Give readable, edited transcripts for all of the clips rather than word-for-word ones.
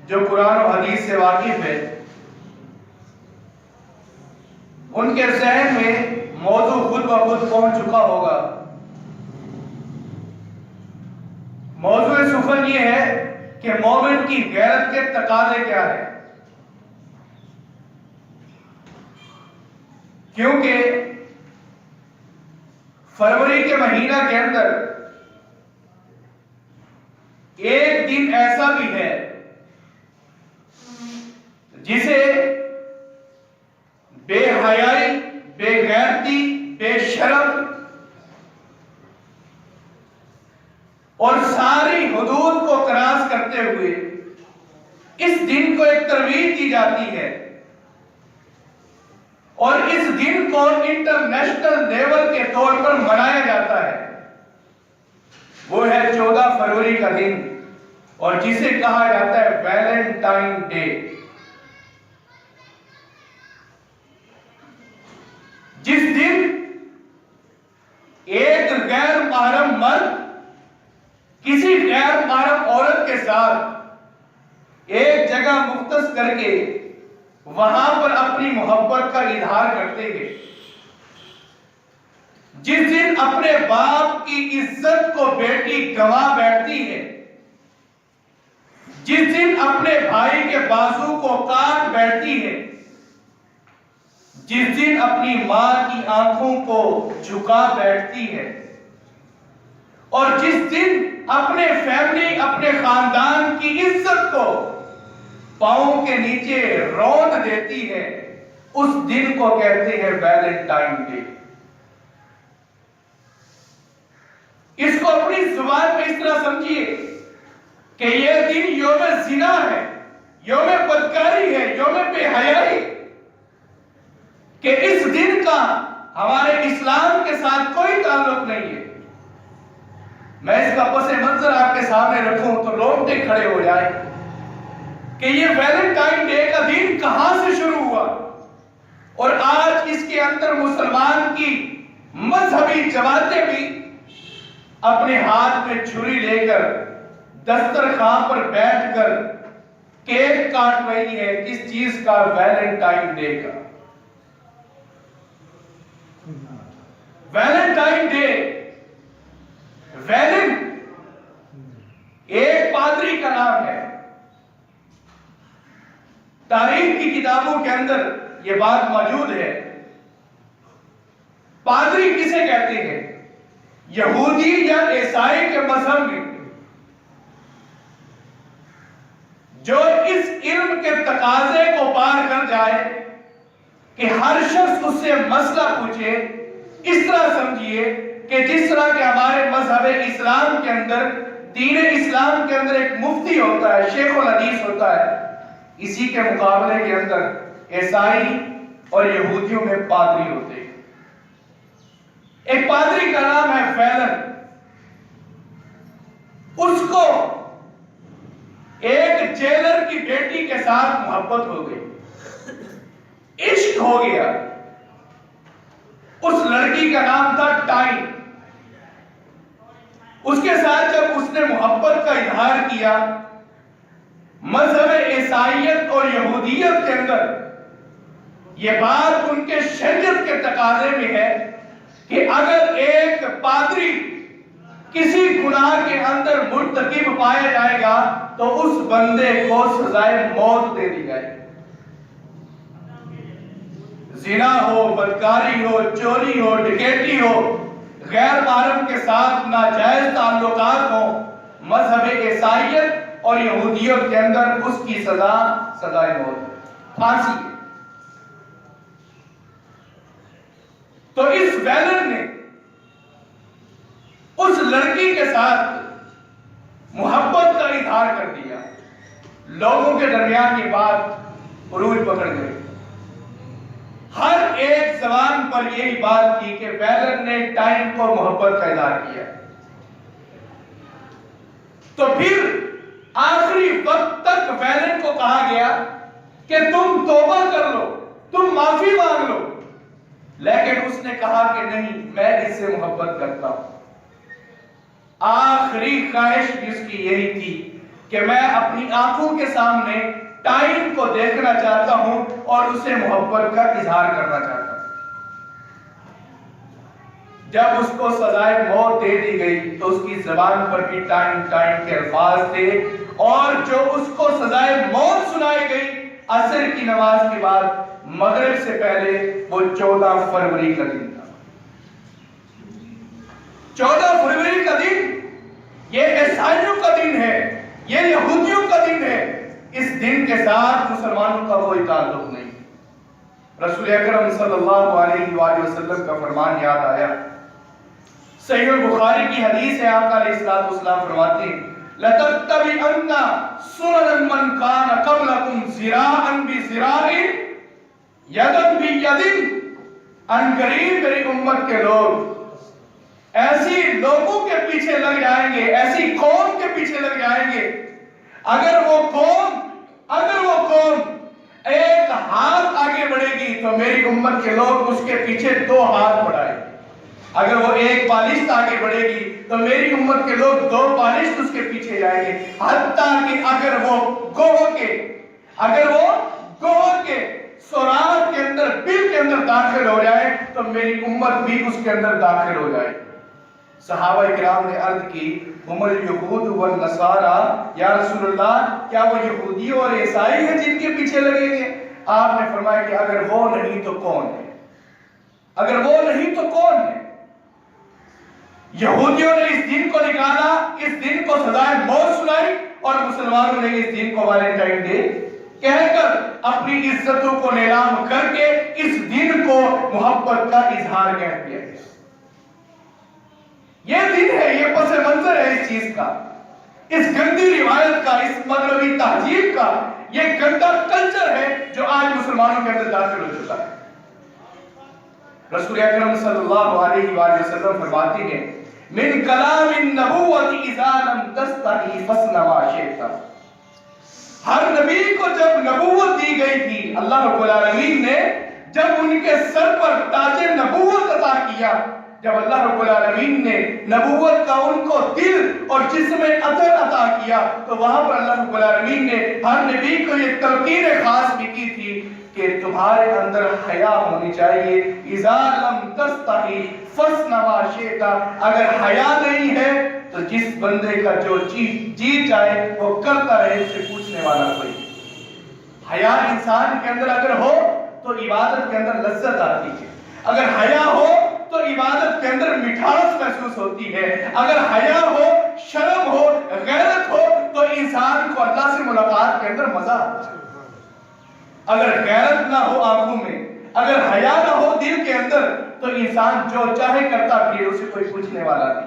جو قرآن و حدیث سے واقف ہے ان کے ذہن میں موضوع خود بخود پہنچ چکا ہوگا۔ موضوع سخن یہ ہے کہ مومن کی غیرت کے تقاضے کیا ہے، کیونکہ فروری کے مہینہ کے اندر ایک دن ایسا بھی ہے جسے بے حیائی، بے غیرتی، بے شرم اور ساری حدود کو کراس کرتے ہوئے اس دن کو ایک ترویج دی جاتی ہے، اور اس دن کو انٹرنیشنل لیول کے طور پر منایا جاتا ہے۔ وہ ہے 14 فروری کا دن، اور جسے کہا جاتا ہے ویلنٹائن ڈے۔ جس دن ایک غیر محرم مرد کسی غیر محرم عورت کے ساتھ ایک جگہ مختص کر کے وہاں پر اپنی محبت کا اظہار کرتے ہیں، جس دن اپنے باپ کی عزت کو بیٹی گنوا بیٹھتی ہے، جس دن اپنے بھائی کے بازو کو کاٹ بیٹھتی ہے، جس دن اپنی ماں کی آنکھوں کو جھکا بیٹھتی ہے، اور جس دن اپنے فیملی، اپنے خاندان کی عزت کو پاؤں کے نیچے روند دیتی ہے، اس دن کو کہتے ہیں ویلنٹائن ڈے۔ اس کو اپنی زبان میں اس طرح سمجھیے کہ یہ دن یوم زنا ہے، یوم بدکاری ہے، یوم بے حیائی، کہ اس دن کا ہمارے اسلام کے ساتھ کوئی تعلق نہیں ہے۔ میں اس کا پس منظر آپ کے سامنے رکھوں تو رونگٹے کھڑے ہو جائیں کہ یہ ویلنٹائن ڈے کا دن کہاں سے شروع ہوا، اور آج اس کے اندر مسلمان کی مذہبی جماعتیں بھی اپنے ہاتھ میں چھری لے کر دسترخوان پر بیٹھ کر کیک کاٹ رہی ہے۔ کس چیز کا؟ ویلنٹائن ڈے کا۔ ویلنٹائن ڈے، ویلن ایک پادری کا نام ہے۔ تاریخ کی کتابوں کے اندر یہ بات موجود ہے۔ پادری کسے کہتے ہیں؟ یہودی یا عیسائی کے مذہب میں جو اس علم کے تقاضے کو پار کر جائے کہ ہر شخص اس سے مسئلہ پوچھے، اس طرح سمجھیے کہ جس طرح کہ ہمارے مذہب اسلام کے اندر، دین اسلام کے اندر ایک مفتی ہوتا ہے، شیخ الحدیث ہوتا ہے، اسی کے مقابلے کے اندر عیسائی اور یہودیوں میں پادری ہوتے ہیں۔ ایک پادری کا نام ہے فیلن۔ اس کو ایک جیلر کی بیٹی کے ساتھ محبت ہو گئی، عشق ہو گیا۔ اس لڑکی کا نام تھا ٹائم۔ اس کے ساتھ جب اس نے محبت کا اظہار کیا، مذہب عیسائیت اور یہودیت کے اندر یہ بات ان کے شریعت کے تقاضے میں ہے کہ اگر ایک پادری کسی گناہ کے اندر مرتکب پایا جائے گا تو اس بندے کو سزائے موت دے دی جائے گی۔ زنا ہو، بدکاری ہو، چوری ہو، ڈکیتی ہو، غیر محرم کے ساتھ ناجائز تعلقات ہوں، مذہب عیسائیت اور یہودیت کے اندر اس کی سزائے موت، پھانسی ہے۔ تو اس ویلن نے اس لڑکی کے ساتھ محبت کا اظہار کر دیا۔ لوگوں کے درمیان یہ بات عروج پکڑ گئی۔ ہر ایک زبان پر یہی بات تھی کہ ویلن نے ٹائم کو محبت کا اظہار کیا۔ تو پھر آخری وقت تک ویلن کو کہا گیا کہ تم توبہ کر لو، تم معافی مانگ لو، لیکن اس نے کہا کہ نہیں، میں اس سے محبت کرتا ہوں۔ آخری خواہش اس کی یہی تھی کہ میں اپنی آنکھوں کے سامنے ٹائم کو دیکھنا چاہتا ہوں اور اسے محبت کا اظہار کرنا چاہتا ہوں۔ جب اس کو سزائے موت دے دی گئی تو اس کی زبان پر بھی ٹائم کے الفاظ تھے، اور جو اس کو سزائے موت سنائی گئی عصر کی نماز کے بعد مغرب سے پہلے، وہ 14 فروری کا دن تھا۔ 14 فروری کا دن یہ عیسائیوں کا دن ہے، یہ یہودیوں کا دن ہے۔ اس دن کے ساتھ مسلمانوں کا کوئی تعلق نہیں۔ رسول اکرم صلی اللہ علیہ وآلہ وسلم کا فرمان یاد آیا۔ صحیح البخاری کی حدیث ہے، آقا علیہ الصلوۃ والسلام فرماتے ہیں لَتَتَّبِعَنَّ سُنَنَ مَنْ كَانَ قَبْلَكُمْ ذِرَاعًا بِذِرَاعٍ يَدًا بِيَدٍ۔ ان قریب میری امت کے لوگ ایسی لوگوں کے پیچھے لگ جائیں گے، ایسی قوم کے پیچھے لگ جائیں گے، اگر وہ قوم ایک ہاتھ آگے بڑھے گی تو میری امت کے لوگ اس کے پیچھے 2 ہاتھ بڑھائیں گے۔ اگر وہ 1 بالشت آگے بڑھے گی تو میری امت کے لوگ 2 بالشت اس کے پیچھے جائیں گے، حتیٰ کہ اگر وہ گوہ کے سوراخ کے اندر، بل کے اندر داخل ہو جائے تو میری امت بھی اس کے اندر داخل ہو جائے۔ صحابہ کرام نے عرض کی ہم الیہود والنصارى، یا رسول اللہ کیا وہ یہودی اور عیسائی ہیں جن کے پیچھے لگیں گے؟ آپ نے فرمایا کہ اگر وہ نہیں تو کون ہے؟ اگر وہ نہیں تو کون ہے؟ یہودیوں نے اس دن کو نکالا، اس دن کو سزائے موت سنائی، اور مسلمانوں نے اس دن کو ویلنٹائن ڈے کہہ کر اپنی عزتوں کو نیلام کر کے اس دن کو محبت کا اظہار کہہ دیا۔ یہ دن ہے، یہ پس منظر ہے اس چیز کا، اس گندی روایت کا، اس مغربی تہذیب کا، یہ گندا کلچر ہے جو آج مسلمانوں کے اندر داخل ہو چکا ہے۔ رسول اکرم صلی اللہ علیہ وآلہ وسلم فرماتے ہیں من کلام النبوت اذا لم تستحی فاصنع ما شئت۔ ہر نبی کو جب نبوت دی گئی تھی، اللہ رب العالمین نے جب ان کے سر پر تاج نبوت عطا کیا، جب اللہ رب العالمین نے نبوت کا ان کو دل اور جسم عطر عطا کیا، تو وہاں پر اللہ رب العالمین نے ہر نبی کو یہ تلقین خاص بھی کی تھی کہ تمہارے اندر حیا ہونی چاہیے۔ اذا لم تستحی فاصنع ما شئت، اگر حیا نہیں ہے تو جس بندے کا جو جی چاہے وہ کرتا رہے، اس سے پوچھنے والا کوئی۔ حیا انسان کے اندر اگر ہو تو عبادت کے اندر لذت آتی ہے، اگر حیا ہو تو عبادت کے اندر مٹھاس محسوس ہوتی ہے، اگر حیا ہو، شرم ہو، غیرت ہو تو انسان کو اللہ سے ملاقات کے اندر مزہ آتا ہے۔ اگر غیرت نہ ہو آنکھوں میں، اگر حیا نہ ہو دل کے اندر، تو انسان جو چاہے کرتا پھرے، اسے کوئی پوچھنے والا نہیں۔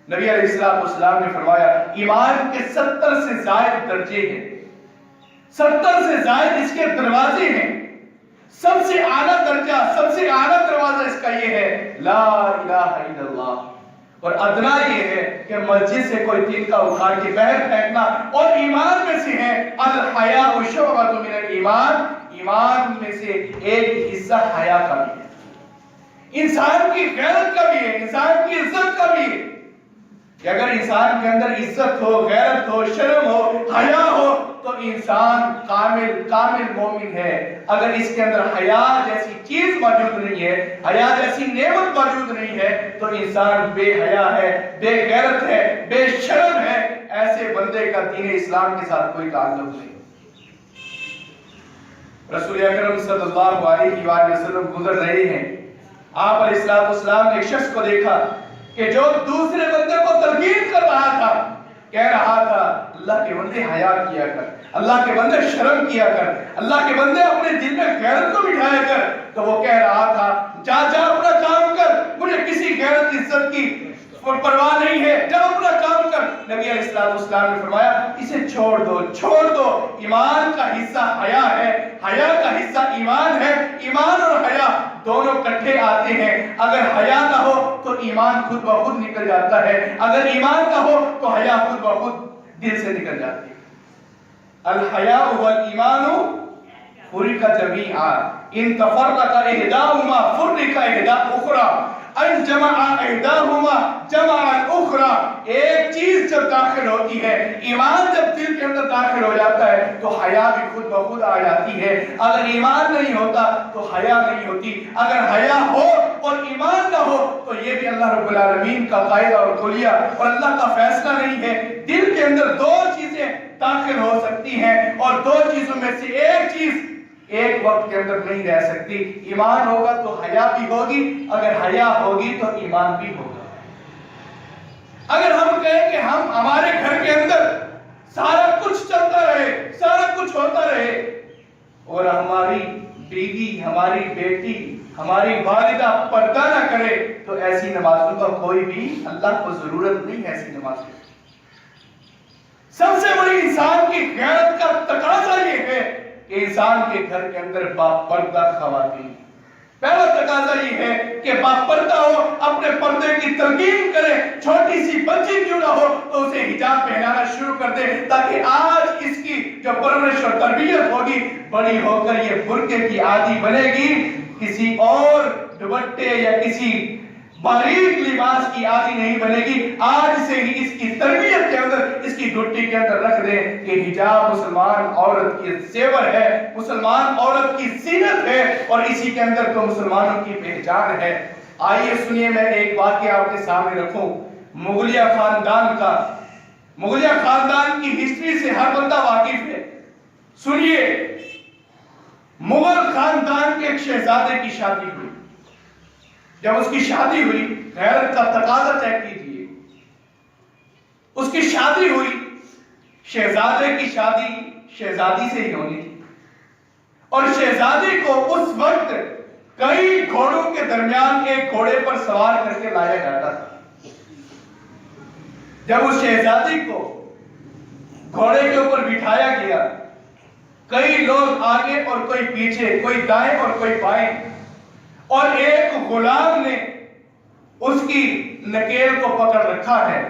نبی علیہ السلام نے فرمایا ایمان کے 70 سے زائد درجے ہیں، 70 سے زائد اس کے دروازے ہیں۔ سب سے اعلیٰ درجہ، سب سے اعلیٰ دروازہ اس کا یہ ہے لا الہ الا اللہ، اور ادنا یہ ہے کہ مسجد سے کوئی تنکا اٹھا کے باہر پھینکنا، اور ایمان میں سے ہے الحیاء شعبۃ من الایمان، ایمان میں سے ایک حصہ حیا کا بھی ہے، انسان کی غیرت کا بھی ہے، انسان کی عزت کا بھی ہے۔ کہ اگر انسان کے اندر عزت ہو، غیرت ہو، شرم ہو، حیا ہو تو انسان کامل مومن ہے۔ اگر اس کے اندر حیا جیسی چیز موجود نہیں ہے، حیا جیسی نعمت موجود نہیں ہے، تو انسان بے حیا ہے، بے غیرت ہے، بے شرم ہے۔ ایسے بندے کا دین اسلام کے ساتھ کوئی تعلق نہیں۔ رسول اکرم صلی اللہ علیہ وآلہ وسلم گزر رہے ہیں، آپ علیہ السلام نے ایک شخص کو دیکھا کہ جو دوسرے بندے کو تلقین کر رہا تھا، کہہ رہا تھا اللہ کے بندے حیا کیا کر، اللہ کے بندے شرم کیا کر، اللہ کے بندے اپنے دل میں غیرت کو بٹھایا کر۔ تو وہ کہہ رہا تھا جا اپنا کام کر، مجھے کسی غیرت عزت کی پرواہ نہیں ہے، جا اپنا کام کر۔ نبی علیہ السلام نے فرمایا اسے چھوڑ دو، ایمان کا حصہ حیا ہے، حیا کا حصہ ایمان ہے، ایمان اور حیا دونوں کٹھے آتے ہیں۔ اگر حیا نہ ہو تو ایمان خود بخود نکل جاتا ہے، اگر ایمان نہ ہو تو حیا خود بخود دل سے نکل جاتی ہے۔ الحیاء والایمان فرق جمیعا ان تفرق احداهما فرق احدى اخرى۔ ان جمع احداہما جمع الاخرى، ایک چیز جب داخل ہوتی ہے، ایمان جب دل کے اندر داخل ہو جاتا ہے تو حیا بھی خود بخود آ جاتی ہے۔ اگر ایمان نہیں ہوتا تو حیا نہیں ہوتی، اگر حیا ہو اور ایمان نہ ہو تو یہ بھی اللہ رب العالمین کا قاعدہ اور کلیہ اور اللہ کا فیصلہ نہیں ہے۔ دل کے اندر دو چیزیں داخل ہو سکتی ہیں اور دو چیزوں میں سے ایک چیز ایک وقت کے اندر نہیں رہ سکتی۔ ایمان ہوگا تو حیا بھی ہوگی، اگر حیا ہوگی تو ایمان بھی ہوگا۔ اگر ہم کہیں کہ ہمارے گھر کے اندر سارا کچھ چلتا رہے، سارا کچھ ہوتا رہے، اور ہماری بیوی، ہماری بیٹی، ہماری والدہ پردہ نہ کرے، تو ایسی نمازوں کا کوئی بھی اللہ کو ضرورت نہیں ہے۔ ایسی نماز کی سب سے بڑی انسان کی غیرت کا تقاضا یہ ہے کہ انسان کے گھر کے اندر باپردہ خواتین، پہلا تقاضا یہ ہے کہ باپردہ ہو، اپنے پردے کی تلقین کرے، چھوٹی سی بچی کیوں نہ ہو تو اسے حجاب پہنانا شروع کر دے، تاکہ آج اس کی جو پرورش اور تربیت ہوگی، بڑی ہو کر یہ برقعے کی عادی بنے گی، کسی اور دوپٹے یا کسی باریک لباس کی عادی نہیں بنے گی۔ آج سے ہی اس کی تربیت کے اندر، اس کی گھٹی کے اندر رکھ دیں کہ حجاب مسلمان عورت کی زیور ہے، مسلمان عورت کی زینت ہے، اور اسی کے اندر تو مسلمانوں کی پہچان ہے۔ آئیے سنیے، میں ایک واقعہ آپ کے سامنے رکھوں مغلیہ خاندان کا۔ مغلیہ خاندان کی ہسٹری سے ہر بندہ واقف ہے۔ سنیے، مغل خاندان کے ایک شہزادے کی شادی ہوئی۔ جب اس کی شادی ہوئی، غیرت کا تقاضا طے کیجیے، اس کی شادی ہوئی، شہزادے کی شادی شہزادی سے ہی ہونی تھی، اور شہزادی کو اس وقت کئی گھوڑوں کے درمیان ایک گھوڑے پر سوار کر کے لایا جاتا تھا۔ جب اس شہزادی کو گھوڑے کے اوپر بٹھایا گیا، کئی لوگ آگے اور کوئی پیچھے، کوئی دائیں اور کوئی بائیں، اور ایک غلام نے اس کی نکیل کو پکڑ رکھا ہے،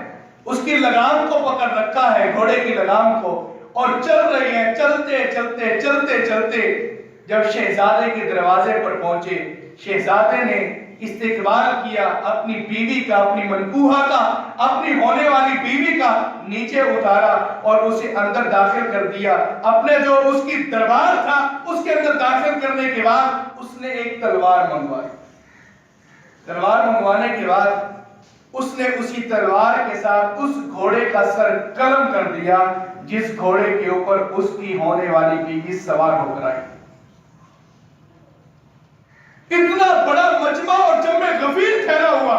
اس کی لگام کو پکڑ رکھا ہے، گھوڑے کی لگام کو، اور چل رہی ہیں، چلتے چلتے چلتے چلتے جب شہزادے کے دروازے پر پہنچے، شہزادے نے استقبال کیا اپنی بیوی کا، اپنی منکوہا کا، اپنی ہونے والی بیوی کا، نیچے اتارا اور اسے اندر داخل کر دیا۔ اپنے جو اس کی دربار تھا اس کے اندر داخل کرنے کے بعد اس نے ایک تلوار منگوائی۔ تلوار منگوانے کے بعد اس نے اسی تلوار کے ساتھ اس گھوڑے کا سر قلم کر دیا جس گھوڑے کے اوپر اس کی ہونے والی بیوی سوار ہو کر آئی۔ اتنا بڑا مجمع اور جمع غفیر ٹھہرا ہوا،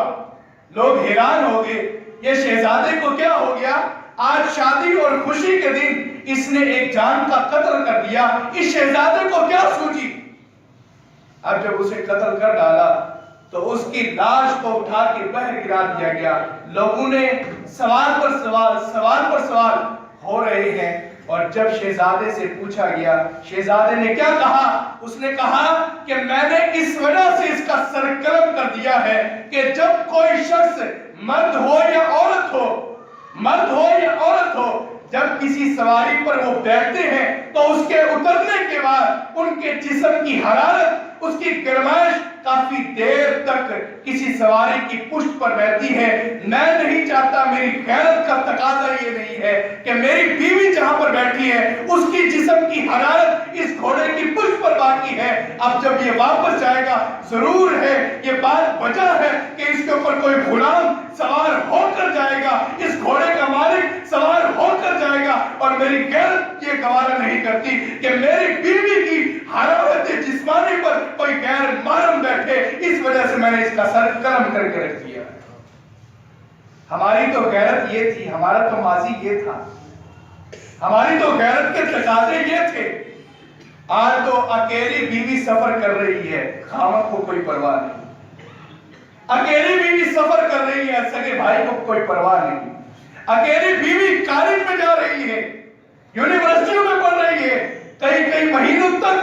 لوگ حیران ہو گئے، یہ شہزادے کو کیا ہو گیا؟ آج شادی اور خوشی کے دن اس نے ایک جان کا قتل کر دیا، اس شہزادے کو کیا سوچی؟ اب جب اسے قتل کر ڈالا تو اس کی لاش کو اٹھا کے باہر گرا دیا گیا۔ لوگوں نے سوال پر سوال ہو رہے ہیں، اور جب شہزادے سے پوچھا گیا، شہزادے نے کیا کہا؟ اس نے کہا کہ میں نے اس وجہ سے اس کا سر قلم کر دیا ہے کہ جب کوئی شخص مرد ہو یا عورت ہو، جب کسی سواری پر وہ بیٹھتے ہیں تو اس کے اترنے کے بعد ان کے جسم کی حرارت، اس کی گرمائش کافی دیر تک کسی سواری کی پشت پر رہتی ہے۔ میں نہیں چاہتا، میری غیرت کا تقاضا یہ نہیں ہے کہ میری بیوی جہاں پر بیٹھی ہے اس کی جسم کی حرارت اس گھوڑے کی پشت پر باقی ہے۔ اب جب یہ واپس جائے گا، ضرور ہے یہ بات وجہ ہے کہ اس کے اوپر کوئی غلام سوار ہو کر جائے گا، اس گھوڑے کا مالک سوار ہو کر جائے گا، اور میری غیرت یہ گوارا نہیں کرتی کہ میری بیوی کی حرارت جسمانی پر کوئی غیر محرم بیٹھے، اس وجہ سے میں نے اس کا سر قلم کر کے رکھ دیا۔ ہماری تو غیرت یہ تھی، ہمارا تو ماضی یہ تھا، ہماری تو غیرت کے تقاضے یہ تھے۔ آج تو اکیلی بیوی سفر کر رہی ہے، خاوند کو کوئی پرواہ نہیں، اکیلی بیوی سفر کر رہی ہے، سگے بھائی کو کوئی پرواہ نہیں، اکیلی بیوی کالج میں جا رہی ہے، یونیورسٹیوں میں پڑھ رہی ہے، کئی مہینوں تک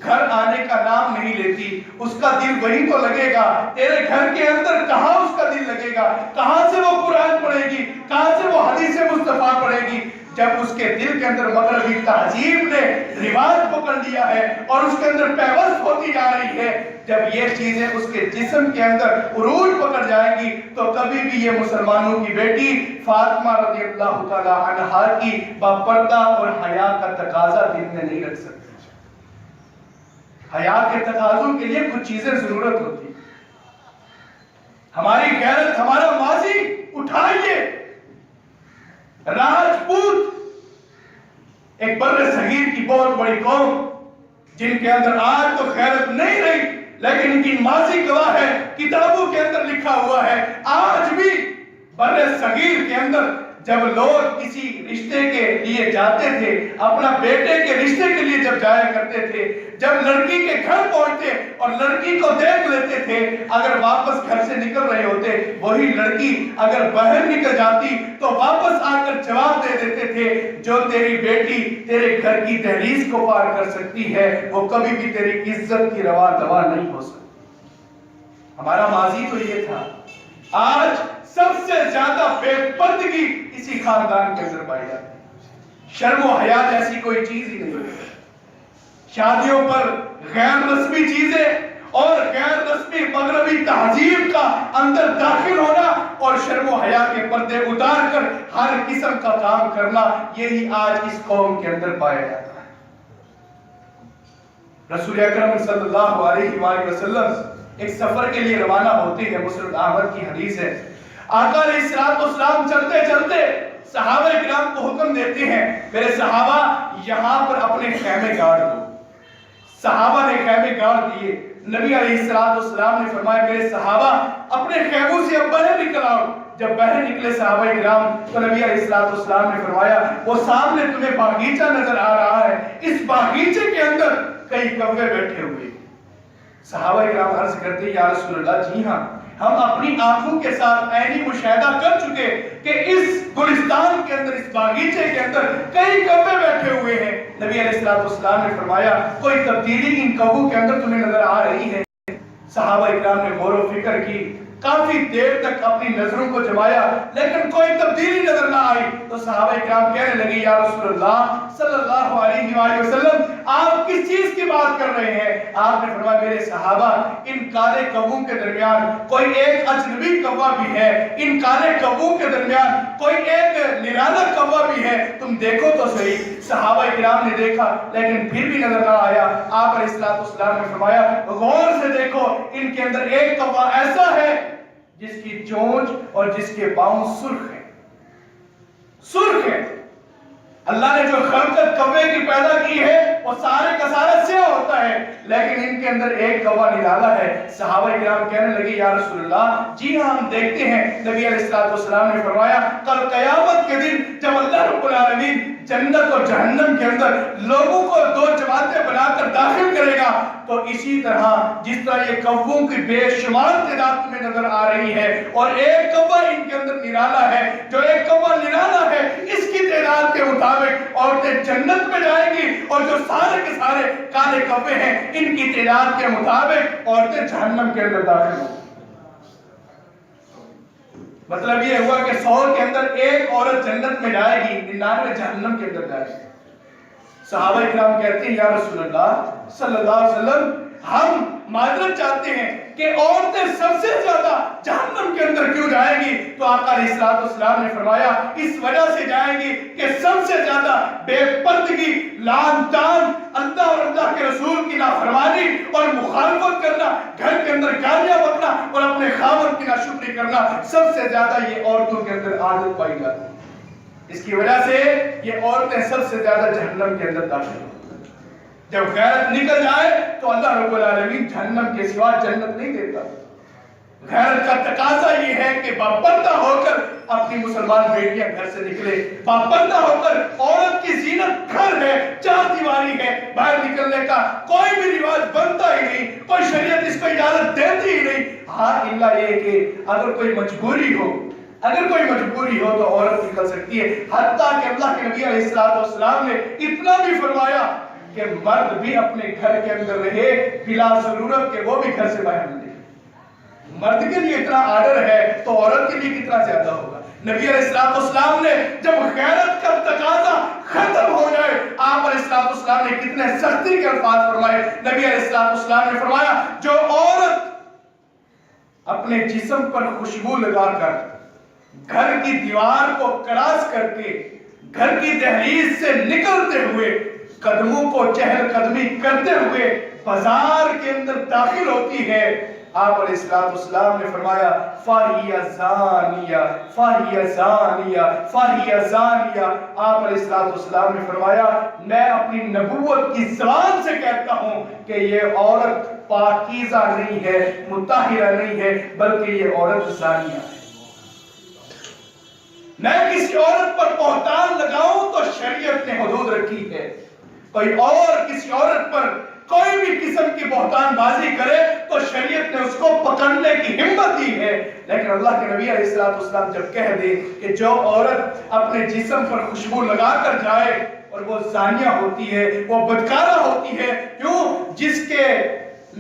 گھر آنے کا نام نہیں لیتی۔ اس کا دل وہی تو لگے گا، تیرے گھر کے اندر کہاں اس کا دل لگے گا؟ کہاں سے وہ قرآن پڑھے گی؟ کہاں سے وہ حدیث مصطفیٰ پڑھے گی؟ جب اس کے دل کے اندر مغربی تہذیب نے رواج پکڑ لیا ہے اور اس کے اندر پیوست ہوتی جا رہی ہے، جب یہ چیزیں اس کے جسم کے اندر عروج پکڑ جائیں گی تو کبھی بھی یہ مسلمانوں کی بیٹی فاطمہ رضی اللہ تعالی عنہا کی باپردہ اور حیا کا تقاضا دل میں نہیں رکھ سکتی۔ حیا کے تقاضوں کے لیے کچھ چیزیں ضرورت ہوتی، ہماری غیرت، ہمارا ماضی اٹھائیے۔ راجپوت ایک بر صغیر کی بہت بڑی قوم، جن کے اندر آج تو غیرت نہیں رہی، لیکن ان کی ماضی گواہ ہے، کتابوں کے اندر لکھا ہوا ہے۔ آج بھی بر صغیر کے اندر جب لوگ کسی رشتے کے لیے جاتے تھے، اپنا بیٹے کے رشتے کے لیے جب جایا کرتے تھے، جب لڑکی کے گھر پہنچتے اور لڑکی کو دیکھ لیتے تھے، اگر واپس گھر سے نکل رہے ہوتے، وہی لڑکی اگر باہر نکل جاتی تو واپس آ کر جواب دے دیتے تھے، جو تیری بیٹی تیرے گھر کی دہلیز کو پار کر سکتی ہے، وہ کبھی بھی تیری عزت کی روا دوا نہیں ہو سکتی۔ ہمارا ماضی تو یہ تھا۔ آج سب سے زیادہ بے پردگی اسی خاندان کے اندر پائی جاتی ہے۔ شرم و حیا جیسی کوئی چیز ہی نہیں۔ شادیوں پر غیر رسمی چیزیں اور غیر رسمی مغربی تہذیب کا اندر داخل ہونا اور شرم و حیا کے پردے اتار کر ہر قسم کا کام کرنا، یہی آج اس قوم کے اندر پایا جاتا ہے۔ رسول اکرم صلی اللہ علیہ وآلہ وسلم ایک سفر کے لیے روانہ ہوتے ہیں، مسند احمد کی حدیث ہے۔ آقا علیہ السلام چلتے چلتے صحابہ کرام کو حکم دیتے ہیں، میرے صحابہ یہاں پر اپنے خیمے گاڑ دو۔ صحابہ نے خیمے گاڑ دیے۔ نبی علیہ السلام نے فرمایا، میرے صحابہ اپنے خیموں سے اب باہر نکل آؤ۔ جب باہر نکلے صحابہ کرام تو نبی علیہ السلام نے فرمایا، وہ سامنے تمہیں باغیچہ نظر آ رہا ہے، اس باغیچے کے اندر کئی کوے بیٹھے ہوئے۔ صحابہ کرام عرض کرتے، یا رسول اللہ، جی ہاں، ہم اپنی آنکھوں کے ساتھ عینی مشاہدہ کر چکے کہ اس گلستان کے اندر، اس باغیچے کے اندر کئی کوے بیٹھے ہوئے ہیں۔ نبی علیہ السلام نے فرمایا، کوئی تبدیلی ان کووں کے اندر تمہیں نظر آ رہی ہے؟ صحابہ اکرام نے غور و فکر کی، کافی دیر تک اپنی نظروں کو جمایا، لیکن کوئی تبدیلی نظر نہ آئی۔ تو صحابہ اکرام کہنے لگے، یا رسول اللہ صلی اللہ علیہ وآلہ وسلم، آپ کس چیز کی بات کر رہے ہیں؟ آپ نے فرمایا، میرے صحابہ، ان کالے کووں کے درمیان کوئی ایک اجنبی کوا بھی ہے، ان کالے کووں کے درمیان کوئی ایک نرالا کوا بھی ہے، تم دیکھو تو صحیح۔ صحابہ اکرام نے دیکھا لیکن پھر بھی نظر نہ آیا۔ آپ علیہ السلام نے فرمایا، غور سے دیکھو، ان کے اندر ایک کوا ایسا ہے جس کی چونچ اور جس کے پاؤں سرخ ہیں، سرخ ہیں۔ اللہ نے جو خلقت کوے کی پیدا کی ہے وہ سارے کا سارا سیاہ ہوتا ہے، لیکن ان کے اندر ایک کوا نرالا ہے۔ صحابہ کرام کہنے لگے، یا رسول اللہ، جی ہاں ہم دیکھتے ہیں۔ نبی علیہ السلام نے فرمایا، کل قیامت کے دن جب اللہ رب العالمین جنت اور جہنم کے اندر لوگوں کو دو جماعتیں بنا کر داخل کرے گا، تو اسی طرح جس طرح یہ کووں کی بے شمار تعداد تمہیں نظر آ رہی ہے، اور ایک کوا ان کے اندر نرالا ہے، جو ایک کوا نرالا ہے اس کی تعداد کے مطابق عورتیں جنت میں جائیں گی، اور جو سارے کے سارے کالے کوے ہیں ان کی تعداد کے مطابق عورتیں جہنم کے اندر داخل ہوں۔ مطلب یہ ہوا کہ 100 کے اندر ایک عورت جنت میں جائے گی، 99 جہنم کے اندر جائے گی۔ صحابہ کرام کہتے ہیں، یا رسول اللہ صلی اللہ علیہ وسلم، ہم معذرت چاہتے ہیں کہ عورتیں سب سے زیادہ جہنم کے اندر کیوں جائیں گی؟ تو آقا علیہ السلام نے فرمایا، اس وجہ سے جائیں گی کہ سب سے زیادہ بے پردگی، لعن طعن، اللہ اور اللہ کے رسول کی نافرمانی اور مخالفت کرنا، گھر کے اندر گالیاں بکنا اور اپنے خاوند کی ناشکری کرنا، سب سے زیادہ یہ عورتوں کے اندر عادت پائی جاتی ہے۔ اس کی وجہ سے یہ عورتیں سب سے زیادہ جہنم کے اندر داخل ہوتی ہیں۔ جب غیرت نکل جائے تو اللہ رب العالمین جہنم کے سوا جنت نہیں دیتا۔ غیرت کا تقاضا یہ ہے کہ باپردہ ہو کر اپنی مسلمان بیٹیاں گھر سے نکلے، باپردہ ہو کر عورت کی زینت گھر ہے، چار دیواری ہے، باہر نکلنے کا کوئی بھی رواج بنتا ہی نہیں، کوئی شریعت اس کو اجازت دیتی ہی نہیں۔ ہاں اللہ یہ کہ اگر کوئی مجبوری ہو، اگر کوئی مجبوری ہو تو عورت نکل سکتی ہے۔ حتیٰ کہ اللہ کے نبی علیہ السلام نے اتنا بھی فرمایا کہ مرد بھی اپنے گھر کے اندر رہے بلا ضرورت کہ وہ بھی گھر سے باہر نہ نکلے۔ مرد کے لیے اتنا آرڈر ہے تو عورت کے لیے کتنا زیادہ ہوگا۔ نبی علیہ السلام نے جب غیرت کا تقاضا ختم ہو جائے، آپ علیہ السلام نے کتنے سختی کے الفاظ فرمائے۔ نبی علیہ السلام نے فرمایا جو عورت اپنے جسم پر خوشبو لگا کر گھر کی دیوار کو کراس کر کے گھر کی دہلیز سے نکلتے ہوئے قدموں کو چہل قدمی کرتے ہوئے بازار کے اندر داخل ہوتی ہے، آپ علیہ السلام نے فرمایا فَهِيَ زَانِيَةٌ فَهِيَ زَانِيَةٌ فَهِيَ زَانِيَةٌ۔ آپ علیہ السلام نے فرمایا میں اپنی نبوت کی زبان سے کہتا ہوں کہ یہ عورت پاکیزہ نہیں ہے، مطہرہ نہیں ہے، بلکہ یہ عورت زانیہ ہے۔ میں کسی عورت پر بہتان لگاؤں تو شریعت نے حدود رکھی ہے، کوئی اور کسی عورت پر کوئی بھی قسم کی بہتان بازی کرے تو شریعت نے اس کو پکڑنے کی ہمت دی ہے۔ لیکن اللہ کے نبی علیہ السلام جب کہہ دے کہ جو عورت اپنے جسم پر خوشبو لگا کر جائے اور وہ زانیہ ہوتی ہے، وہ بدکارہ ہوتی ہے، کیوں؟ جس کے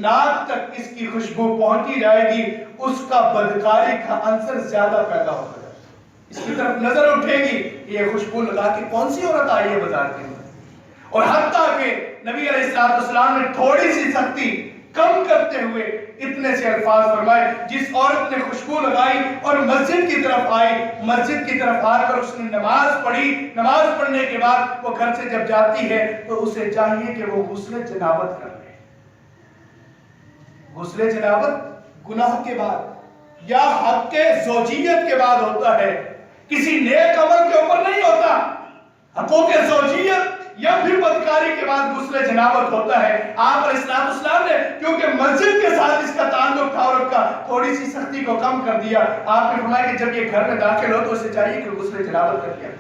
ناک تک اس کی خوشبو پہنچی جائے گی اس کا بدکاری کا عنصر زیادہ پیدا ہوگا، اس کی طرف نظر اٹھے گی یہ خوشبو لگا کے کون سی عورت آئی ہے بازار کے اندر۔ اور حتیٰ کہ نبی علیہ السلام نے تھوڑی سی سختی کم کرتے ہوئے اتنے سے الفاظ فرمائے جس عورت نے خوشبو لگائی اور مسجد کی طرف آئی، مسجد کی طرف آ کر اس نے نماز پڑھی، نماز پڑھنے کے بعد وہ گھر سے جب جاتی ہے تو اسے چاہیے کہ وہ غسل جنابت کر لے۔ غسل جنابت گناہ کے بعد یا حق کے زوجیت کے بعد ہوتا ہے، کسی نیک عمل کے اوپر نہیں ہوتا۔ حقوق زوجیت یا پھر بدکاری کے بعد غسل جنابت ہوتا ہے۔ آپ علیہ السلام نے کیونکہ مسجد کے ساتھ اس کا تعلق تھا عورت کا، تھوڑی سی سختی کو کم کر دیا۔ آپ نے فرمایا کہ جب یہ گھر میں داخل ہو تو اسے چاہیے کہ غسل جنابت کر لیا۔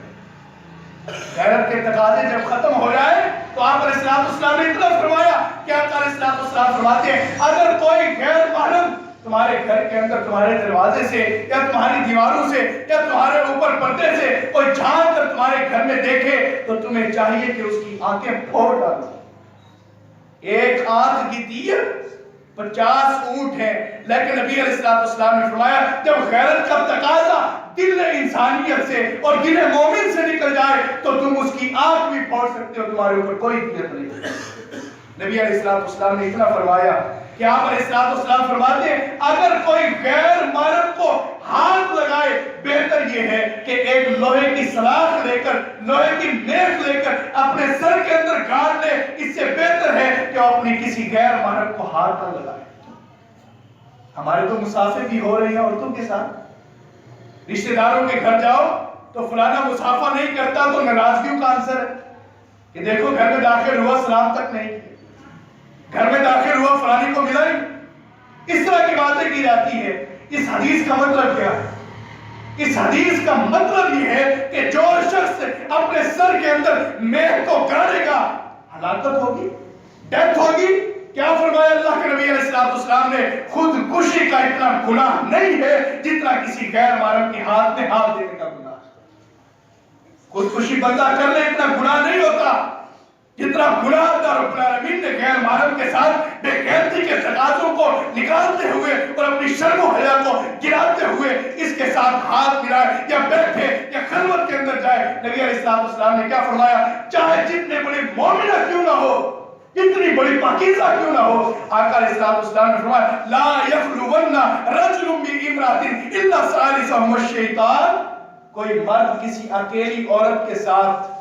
غیرت کے تقاضے جب ختم ہو جائے تو آپ علیہ السلام نے اتنا فرمایا کہ آپ علیہ السلام فرماتے ہیں اگر کوئی غیر محرم تمہارے گھر کے اندر تمہارے دروازے سے یا تمہاری دیواروں سے یا تمہارے اوپر پردے سے کوئی جھانک کر تمہارے گھر میں دیکھے تو تمہیں چاہیے کہ اس کی آنکھیں پھوڑ ڈالو۔ ایک آنکھ کی دیت 50 اونٹ ہیں، لیکن نبی علیہ السلام نے فرمایا جب غیرت کا تقاضا دل انسانیت سے اور دل مومن سے نکل جائے تو تم اس کی آنکھ بھی پھوڑ سکتے ہو، تمہارے اوپر کوئی دیت نہیں۔ نبی علیہ السلام نے اتنا فرمایا کہ آپ علیہ السلام فرماتے ہیں اگر کوئی غیر محرم کو ہاتھ لگائے بہتر یہ ہے کہ ایک لوہے کی سلاخ لے کر، لوہے کی میخ لے کر اپنے سر کے اندر گاڑ لے، اس سے بہتر ہے کہ وہ اپنی کسی غیر محرم کو ہاتھ نہ لگائے۔ ہمارے تو مسافر بھی ہو رہے ہیں عورتوں کے ساتھ، رشتہ داروں کے گھر جاؤ تو فلانا مسافہ نہیں کرتا تو ناراضگیوں کا عنصر ہے کہ دیکھو گھر میں داخل ہوا سلام تک نہیں کیا، گھر میں داخل ہوا فلانی کو ملا نہیں، اس طرح کی باتیں کی جاتی ہے۔ اس حدیث کا مطلب کیا ہے؟ اس حدیث کا مطلب یہ ہے کہ جو شخص اپنے سر کے اندر میخ کو گاڑے گا ہلاکت ہوگی، ڈیتھ ہوگی۔ کیا فرمایا اللہ کے نبی علیہ السلام نے؟ خود کشی کا اتنا گناہ نہیں ہے جتنا کسی غیر محرم کے ہاتھ میں ہاتھ دینے کا گناہ ہے۔ خود کشی بندہ کر لے اتنا گناہ نہیں ہوتا جتنا گناہ رب العالمین نے غیر محرم کے ساتھ بے غیرتی کے تقاضوں کو نکالتے ہوئے اور اپنی شرم و حیا کو گراتے ہوئے اس کے ساتھ ہاتھ ملائے یا بیٹھے یا خلوت کے اندر جائے۔ نبی علیہ السلام نے کیا فرمایا؟ چاہے جتنے بڑی مومنہ کیوں نہ ہو، اتنی بڑی پاکیزہ کیوں نہ ہو، آقا علیہ السلام نے فرمایا لا یخلون رجل بامرأۃ الا ثالثہم الشیطان، کوئی مرد کسی اکیلی عورت کے ساتھ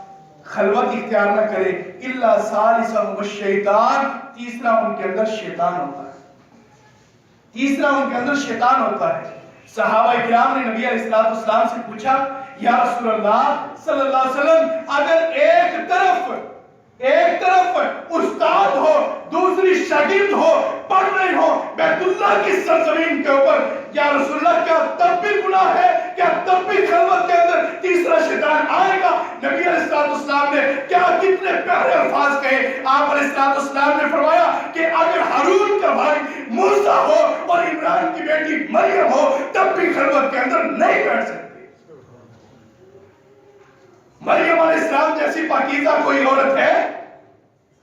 خلوت اختیار نہ کرے الا ثالثہم الشیطان، تیسرا ان کے اندر شیطان ہوتا ہے، تیسرا ان کے اندر شیطان ہوتا ہے۔ صحابہ کرام نے نبی علیہ السلام سے پوچھا یا رسول اللہ صلی اللہ علیہ وسلم اگر ایک طرف استاد ہو دوسری شاگرد ہو پڑھ رہی ہو بیت اللہ کی سرزمین کے اوپر، یا رسول اللہ کیا تب بھی گناہ ہے؟ کیا تب بھی خلوت کے اندر تیسرا شیطان آئے گا؟ نبی علیہ السلام نے کیا کتنے پیارے الفاظ کہے۔ آپ علیہ السلام نے فرمایا کہ اگر ہارون کا بھائی موسیٰ ہو اور عمران کی بیٹی مریم ہو تب بھی خلوت کے اندر نہیں بیٹھ سکتے۔ مریم علیہ السلام جیسی پاکیزہ کوئی عورت ہے؟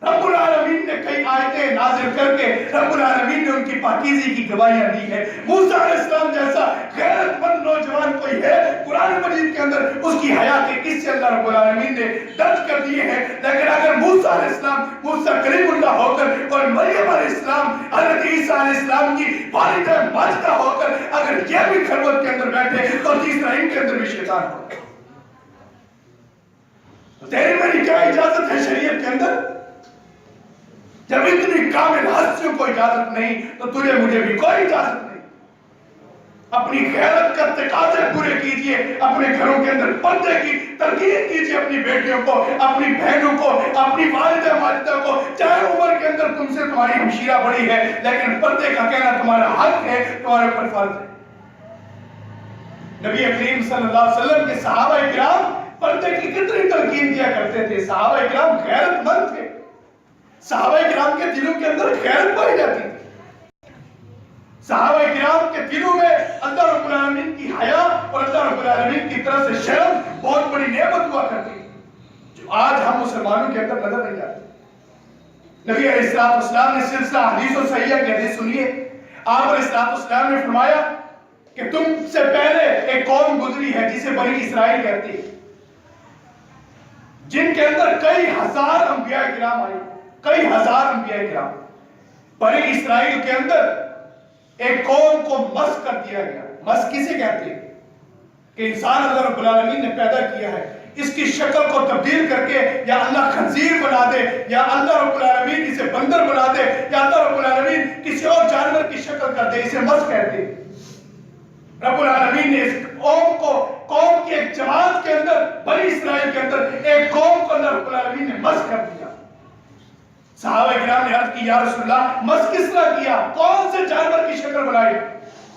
رب العالمین نے کئی آیتیں نازل کر کے رب العالمین نے ان کی پاکیزگی کی گواہیاں دی ہیں. موسیٰ علیہ السلام جیسا غیرت مند نوجوان کوئی ہے قرآن مجید کے اندر اس کی حیا کے قصے اللہ رب العالمین نے درج کر دیے ہیں. لیکن اگر موسیٰ علیہ السلام موسیٰ کلیم اللہ ہو کر اور مریم علیہ السلام حضرت عیسیٰ علیہ السلام کی والدہ ماجدہ ہو کر اگر یہ بھی خلوت کے اندر بیٹھے تو تیسرا ان کے اندر بھی شیطان ہو. تیری میری کیا اجازت ہے شریعت کے اندر؟ جب اتنی کامل ہستیوں کو اجازت نہیں تو تجھے مجھے بھی کوئی اجازت نہیں. اپنی غیرت کا تقاضے پورے کیجئے. اپنے گھروں کے اندر پردے کی ترغیب کیجئے اپنی بیٹیوں کو, اپنی بہنوں کو, اپنی والدہ ماجدہ کو. چاہے عمر کے اندر تم سے تمہاری ہمشیرہ بڑی ہے لیکن پردے کا کہنا تمہارا حق ہے, تمہارے پر فرض ہے. نبی کریم صلی اللہ علیہ وسلم کے صحابہ کرام پردے کی کتنی تلقین دیا کرتے تھے. صحابہ کرام غیرت مند تھے. صحابہ کرام کے دلوں کے اندر غیرت پائی جاتی تھی. صحابہ کرام کے دلوں میں اللہ رب العالمین کی حیا اور اللہ رب العالمین کی طرف سے شرم بہت بڑی نعمت ہوا کرتی تھی جو آج ہم مسلمانوں کے اندر نظر نہیں آتی. نبی علیہ السلام نے سلسلہ حدیث و صحیحہ کی حدیث سنیے. آپ علیہ السلام نے فرمایا کہ تم سے پہلے ایک قوم گزری ہے جسے بنی اسرائیل کہتی ہے, جن کے اندر کئی ہزار انبیاء کرام آئے, کئی ہزار انبیاء کرام. بنی اسرائیل کے اندر ایک قوم کو مس کر دیا گیا. مس کسے کہتے ہیں کہ انسان اللہ رب العالمین نے پیدا کیا ہے, اس کی شکل کو تبدیل کر کے یا اللہ خنزیر بنا دے یا اللہ رب العالمین اسے بندر بنا دے یا اللہ رب العالمین کسی اور جانور کی شکل کر دے, اسے مس کہتے ہیں. رب العالمین نے اس قوم کی ایک جماعت کے اندر بنی اسرائیل کے اندر ایک قوم کو اللہ رب العالمین نے مس کر دیا. صحابہ کرام نے عرض کی یا رسول اللہ مس کس طرح کیا, کون سے جانور کی شکل بنائی؟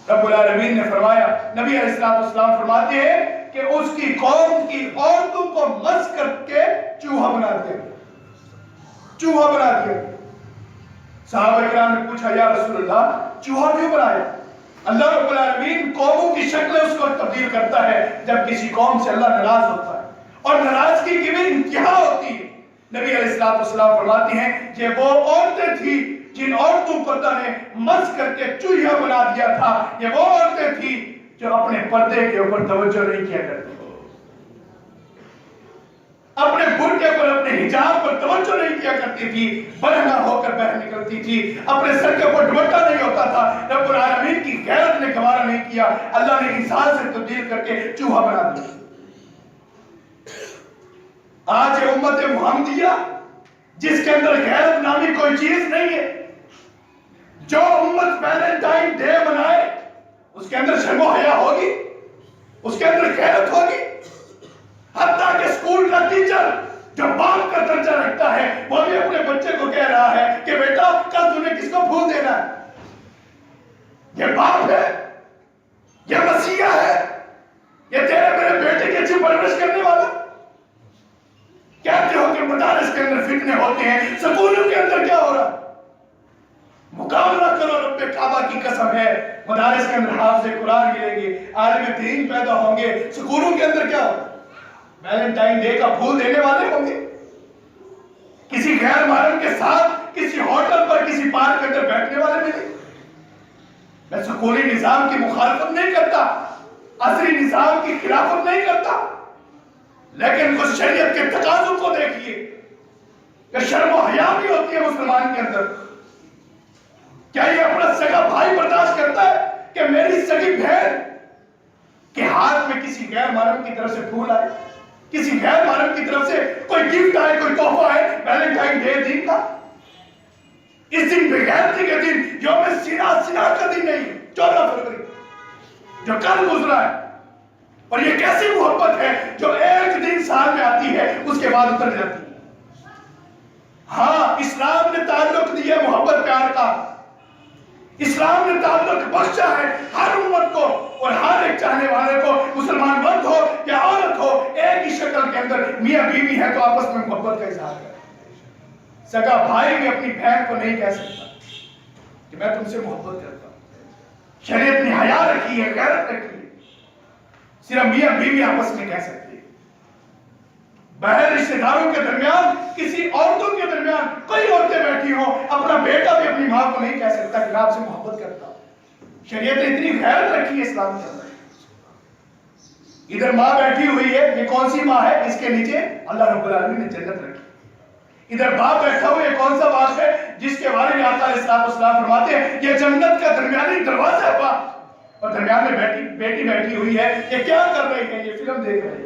رب العالمین نے فرمایا, نبی علیہ السلام فرماتے ہیں کہ اس کی قوم کی عورتوں کو مس کر کے چوہا بنا دیا. چوہا بنا دیا. صحابہ کرام نے پوچھا یا رسول اللہ چوہا کیوں بنایا؟ اللہ رب العالمین قوموں کی شکلیں اس کو تبدیل کرتا ہے جب کسی قوم سے اللہ ناراض ہوتا ہے, اور ناراضگی کی بھی انتہا ہوتی ہے. نبی علیہ السلام فرماتے ہیں یہ وہ عورتیں تھیں جن عورتوں کو اللہ نے مس کر کے چوہا بنا دیا تھا. یہ وہ عورتیں تھیں جو اپنے پردے کے اوپر توجہ نہیں کیا کرتی, اپنے برقعے پر اپنے حجاب پر توجہ نہیں کیا کرتی تھی, برہنہ ہو کر باہر نکلتی تھی, اپنے سر کے اوپر دوپٹہ نہیں ہوتا تھا. رب العالمین کی غیرت نے گوارا نہیں کیا, اللہ نے انسان سے تبدیل کر کے چوہا بنا دیا. آج امت محمدیہ جس کے اندر غیرت نامی کوئی چیز نہیں ہے, جو امت ویلنٹائن ڈے منائے اس کے اندر شرم و حیا ہوگی, اس کے اندر غیرت ہوگی. حتیٰ کہ اسکول کا ٹیچر جو باپ کا درجہ رکھتا ہے وہ بھی اپنے بچے کو کہہ رہا ہے کہ بیٹا کل تم نے کس کو پھول دینا ہے؟ یہ باپ ہے, یہ مسیحا ہے, یہ تیرے میرے بیٹے کی اچھی پرورش کرنے والا. کہتے ہو کہ مدارس کے اندر فتنے ہوتے ہیں, سکولوں کے اندر کیا ہو رہا؟ مقابلہ کرو, رب کعبہ کی قسم ہے مدارس کے اندر حافظ قرآن ملیں گے, عالم دین پیدا ہوں گے. سکولوں کے اندر کیا ہو؟ ویلنٹائن ڈے کا پھول دینے والے ہوں گے. کسی غیر محرم کے ساتھ کسی ہوٹل پر کسی پارک کے اندر بیٹھنے والے ملیں. میں سکولی نظام کی مخالفت نہیں کرتا, عصری نظام کی خلافت نہیں کرتا, لیکن کچھ شریعت کے تقاضوں کو دیکھیے کہ شرم و حیا بھی ہوتی ہے مسلمان کے اندر. کیا یہ اپنا سگا بھائی برداشت کرتا ہے کہ میری سگی بہن کے ہاتھ میں کسی غیر محرم کی طرف سے پھول آئے, کسی غیر محرم کی طرف سے کوئی گفٹ آئے, کوئی تحفہ آئے ویلنٹائن ڈے دن کا؟ اس دن بغیرتی کے دن یوم سینا کا دن نہیں, 14 فروری جو کل گزرا ہے. اور یہ کیسی محبت ہے جو ایک دن سال میں آتی ہے اس کے بعد اتر جاتی ہے. ہاں اسلام نے تعلق دیا محبت پیار کا, اسلام نے تعلق بخشا ہے ہر امت کو اور ہر ایک چاہنے والے کو, مسلمان مرد ہو یا عورت ہو, ایک ہی شکل کے اندر میاں بیوی ہے تو آپس میں محبت کا اظہار کرے. سگا بھائی بھی اپنی بہن کو نہیں کہہ سکتا کہ میں تم سے محبت کرتا ہوں. شریعت نے حیا رکھی ہے, غیرت رکھی ہے, صرف میاں بیوی آپس میں کہہ سکتے ہیں. بہر رشتہ داروں کے درمیان, کسی عورتوں کے درمیان, کئی عورتیں بیٹھی ہوں, اپنا بیٹا بھی اپنی ماں کو نہیں کہہ سکتا کہ میں آپ سے محبت کرتا ہوں۔ شریعت نے اتنی غیرت رکھی ہے اسلام کے اندر۔ ادھر ماں بیٹھی ہوئی ہے، یہ کون سی ماں ہے؟ اس کے نیچے اللہ رب العالمین نے جنت رکھی۔ ادھر باپ بیٹھا ہوا ہے، یہ کون سا باپ ہے؟ جس کے بارے میں آقا علیہ السلام فرماتے ہیں یہ جنت کا درمیانی دروازہ ہے باپ، اور درمیان میں بیٹی بیٹھی ہوئی ہے، یہ کیا کر رہی ہے؟ یہ فلم دیکھ رہی ہے۔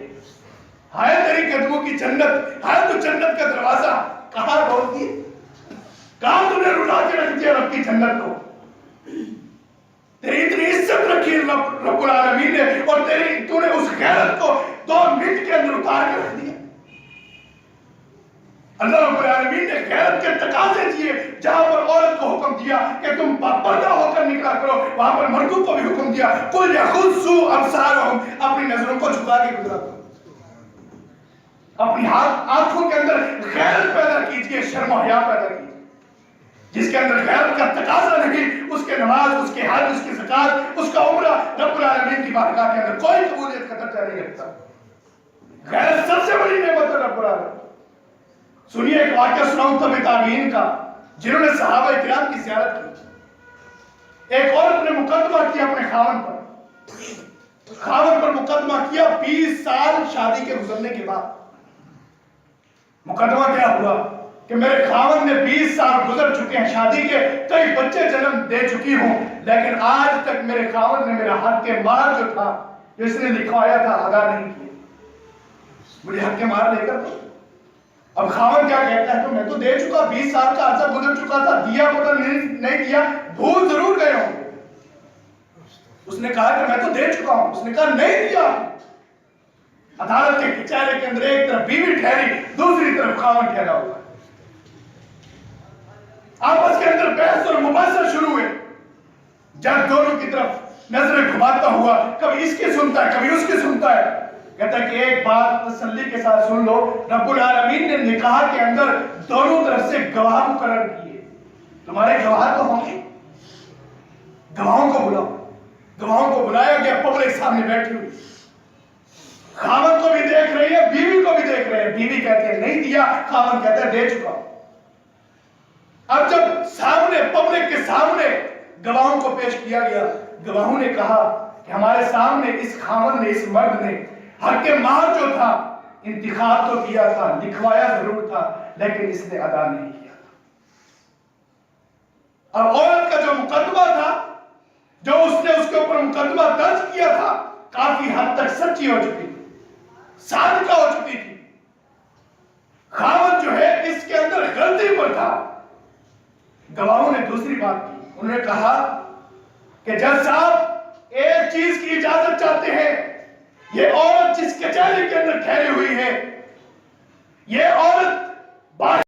ہائے تیری قدموں کی جنت، ہائے تو جنت کا دروازہ کہاں روک دی، کہاں تم نے رلا کے رکھ دیا رب کی جنت کو؟ تیری اتنی عزت رکھی رب العالمین نے، اور تو نے اس غیرت کو 2 منٹ کے اندر اتار کے رکھ دیا۔ اللہ رب العالمین نے غیرت کے تقاضے دیے، جہاں پر عورت کو حکم دیا کہ تم پردہ ہو کر نکلا کرو، وہاں پر مردوں کو بھی حکم دیا قُلْ يَغُضُّوا أَبْصَارَهُمْ، اپنی نظروں کو جھکا کے گزرا کرو، اپنی آنکھوں کے اندر غیرت پیدا کیجئے، شرم و حیا پیدا کیجئے۔ جس کے اندر غیرت کا تقاضا نہیں، اس کے نماز، اس کے حج، اس کی زکات، اس کا عمرہ رب العالمین کی بارگاہ کے اندر کوئی قبولیت کا درجہ نہیں رکھتا۔ غیرت سب سے بڑی نعمت ہے رب العالمین۔ سنیے ایک واقعہ سناؤں تبع تابعین کا، جنہوں نے صحابہ کرام کی زیارت کی۔ ایک عورت نے مقدمہ کیا اپنے خاوند پر مقدمہ کیا 20 سال شادی کے گزرنے کے بعد۔ مقدمہ کیا ہوا کہ میرے خاوند نے 20 سال گزر چکے ہیں شادی کے، کئی بچے جنم دے چکی ہوں، لیکن آج تک میرے خاوند نے میرا حق کے مہر جو تھا، جو اس نے لکھوایا تھا، ادا نہیں کیا۔ مجھے حق کے مہر لے کر دو۔ اب خاوند کیا کہتا ہے کہ میں تو دے چکا، 20 سال کا عرصہ گزر چکا تھا، دیا پتہ نہیں دیا، بھول ضرور گئے ہوں۔ اس نے کہا کہ میں تو دے چکا ہوں۔ اس نے کہا نہیں دیا۔ عدالت کے کچہرے کے اندر ایک طرف بیوی ٹھہری، دوسری طرف خاوند ٹھہرا ہوا۔ آپس کے اندر بحث اور مباحثہ شروع ہوئے۔ جج دونوں کی طرف نظریں گھماتا ہوا، کبھی اس کی سنتا ہے، کبھی اس کی سنتا ہے۔ کہتا ہے کہ ایک بات تسلی کے ساتھ سن لو، رب العالمین نے نکاح کے اندر دونوں طرف سے گواہ مقرر کیے، تمہارے گواہ تو ہوں گے، گواہوں کو بلاؤ۔ گواہوں کو بلایا گیا، پبلک سامنے بیٹھی ہوئی، خاوند کو بھی دیکھ رہی ہے، بیوی کو بھی دیکھ رہے ہیں۔ بیوی کہتی ہے نہیں دیا، خاوند کہتا ہے دے چکا۔ اب جب سامنے پبلک کے سامنے گواہوں کو پیش کیا گیا، گواہوں نے کہا کہ ہمارے سامنے اس خاوند نے، اس مرد نے حق کے مہر جو تھا انتخاب تو کیا تھا، لکھوایا ضرور تھا، لیکن اس نے ادا نہیں کیا تھا۔ اب عورت کا جو مقدمہ تھا، جو اس نے اس کے اوپر مقدمہ درج کیا تھا، کافی حد تک سچی ہو چکی تھی، صادقہ ہو چکی تھی۔ خاوند جو ہے اس کے اندر غلطی پر تھا۔ گواہوں نے دوسری بات کی، انہوں نے کہا کہ جج صاحب ایک چیز کی اجازت چاہتے ہیں، یہ عورت جس کچہری کے اندر ٹھہری ہوئی ہے، یہ عورت